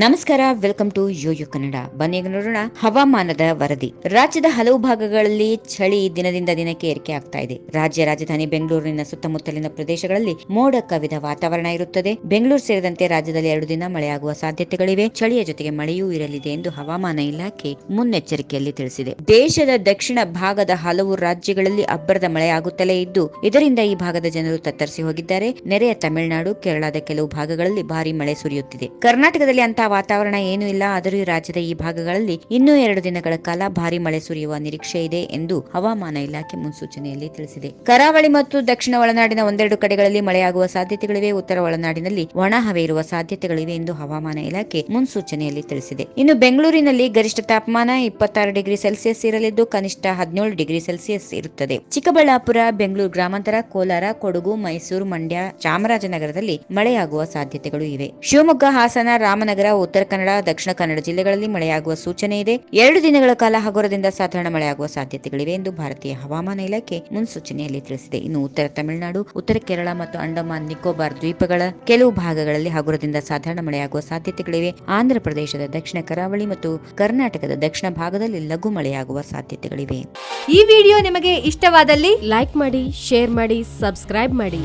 ನಮಸ್ಕಾರ, welcome to Yoyo Kannada. ಬನ್ನಿ ನೋಡೋಣ ಹವಾಮಾನದ ವರದಿ. ರಾಜ್ಯದ ಹಲವು ಭಾಗಗಳಲ್ಲಿ ಚಳಿ ದಿನದಿಂದ ದಿನಕ್ಕೆ ಏರಿಕೆ ಆಗ್ತಾ ಇದೆ. ರಾಜ್ಯ ರಾಜಧಾನಿ ಬೆಂಗಳೂರಿನ ಸುತ್ತಮುತ್ತಲಿನ ಪ್ರದೇಶಗಳಲ್ಲಿ ಮೋಡ ಕವಿದ ವಾತಾವರಣ ಇರುತ್ತದೆ. ಬೆಂಗಳೂರು ಸೇರಿದಂತೆ ರಾಜ್ಯದಲ್ಲಿ 2 ದಿನ ಮಳೆಯಾಗುವ ಸಾಧ್ಯತೆಗಳಿವೆ. ಚಳಿಯ ಜೊತೆಗೆ ಮಳೆಯೂ ಇರಲಿದೆ ಎಂದು ಹವಾಮಾನ ಇಲಾಖೆ ಮುನ್ನೆಚ್ಚರಿಕೆಯಲ್ಲಿ ತಿಳಿಸಿದೆ. ದೇಶದ ದಕ್ಷಿಣ ಭಾಗದ ಹಲವು ರಾಜ್ಯಗಳಲ್ಲಿ ಅಬ್ಬರದ ಮಳೆಯಾಗುತ್ತಲೇ ಇದ್ದು, ಇದರಿಂದ ಈ ಭಾಗದ ಜನರು ತತ್ತರಿಸಿ ಹೋಗಿದ್ದಾರೆ. ನೆರೆಯ ತಮಿಳುನಾಡು, ಕೇರಳದ ಕೆಲವು ಭಾಗಗಳಲ್ಲಿ ಭಾರಿ ಮಳೆ ಸುರಿಯುತ್ತಿದೆ. ಕರ್ನಾಟಕದಲ್ಲಿ ಅಂತ ವಾತಾವರಣ ಏನೂ ಇಲ್ಲ. ಆದರೂ ರಾಜ್ಯದ ಈ ಭಾಗಗಳಲ್ಲಿ ಇನ್ನೂ 2 ದಿನಗಳ ಕಾಲ ಭಾರಿ ಮಳೆ ಸುರಿಯುವ ನಿರೀಕ್ಷೆ ಇದೆ ಎಂದು ಹವಾಮಾನ ಇಲಾಖೆ ಮುನ್ಸೂಚನೆಯಲ್ಲಿ ತಿಳಿಸಿದೆ. ಕರಾವಳಿ ಮತ್ತು ದಕ್ಷಿಣ ಒಳನಾಡಿನ ಒಂದೆರಡು ಕಡೆಗಳಲ್ಲಿ ಮಳೆಯಾಗುವ ಸಾಧ್ಯತೆಗಳಿವೆ. ಉತ್ತರ ಒಳನಾಡಿನಲ್ಲಿ ಒಣ ಹವೆ ಇರುವ ಸಾಧ್ಯತೆಗಳಿವೆ ಎಂದು ಹವಾಮಾನ ಇಲಾಖೆ ಮುನ್ಸೂಚನೆಯಲ್ಲಿ ತಿಳಿಸಿದೆ. ಇನ್ನು ಬೆಂಗಳೂರಿನಲ್ಲಿ ಗರಿಷ್ಠ ತಾಪಮಾನ 26 ಡಿಗ್ರಿ ಸೆಲ್ಸಿಯಸ್ ಇರಲಿದ್ದು, ಕನಿಷ್ಠ 17 ಡಿಗ್ರಿ ಸೆಲ್ಸಿಯಸ್ ಇರುತ್ತದೆ. ಚಿಕ್ಕಬಳ್ಳಾಪುರ, ಬೆಂಗಳೂರು ಗ್ರಾಮಾಂತರ, ಕೋಲಾರ, ಕೊಡಗು, ಮೈಸೂರು, ಮಂಡ್ಯ, ಚಾಮರಾಜನಗರದಲ್ಲಿ ಮಳೆಯಾಗುವ ಸಾಧ್ಯತೆಗಳು ಇವೆ. ಶಿವಮೊಗ್ಗ, ಹಾಸನ, ರಾಮನಗರ, ಉತ್ತರ ಕನ್ನಡ, ದಕ್ಷಿಣ ಕನ್ನಡ ಜಿಲ್ಲೆಗಳಲ್ಲಿ ಮಳೆಯಾಗುವ ಸೂಚನೆ ಇದೆ. 2 ದಿನಗಳ ಕಾಲ ಹಗುರದಿಂದ ಸಾಧಾರಣ ಮಳೆಯಾಗುವ ಸಾಧ್ಯತೆಗಳಿವೆ ಎಂದು ಭಾರತೀಯ ಹವಾಮಾನ ಇಲಾಖೆ ಮುನ್ಸೂಚನೆಯಲ್ಲಿ ತಿಳಿಸಿದೆ. ಇನ್ನು ಉತ್ತರ ತಮಿಳುನಾಡು, ಉತ್ತರ ಕೇರಳ ಮತ್ತು ಅಂಡಮಾನ್ ನಿಕೋಬಾರ್ ದ್ವೀಪಗಳ ಕೆಲವು ಭಾಗಗಳಲ್ಲಿ ಹಗುರದಿಂದ ಸಾಧಾರಣ ಮಳೆಯಾಗುವ ಸಾಧ್ಯತೆಗಳಿವೆ. ಆಂಧ್ರ ಪ್ರದೇಶದ ದಕ್ಷಿಣ ಕರಾವಳಿ ಮತ್ತು ಕರ್ನಾಟಕದ ದಕ್ಷಿಣ ಭಾಗದಲ್ಲಿ ಲಘು ಮಳೆಯಾಗುವ ಸಾಧ್ಯತೆಗಳಿವೆ. ಈ ವಿಡಿಯೋ ನಿಮಗೆ ಇಷ್ಟವಾದಲ್ಲಿ ಲೈಕ್ ಮಾಡಿ, ಶೇರ್ ಮಾಡಿ, ಸಬ್ಸ್ಕ್ರೈಬ್ ಮಾಡಿ.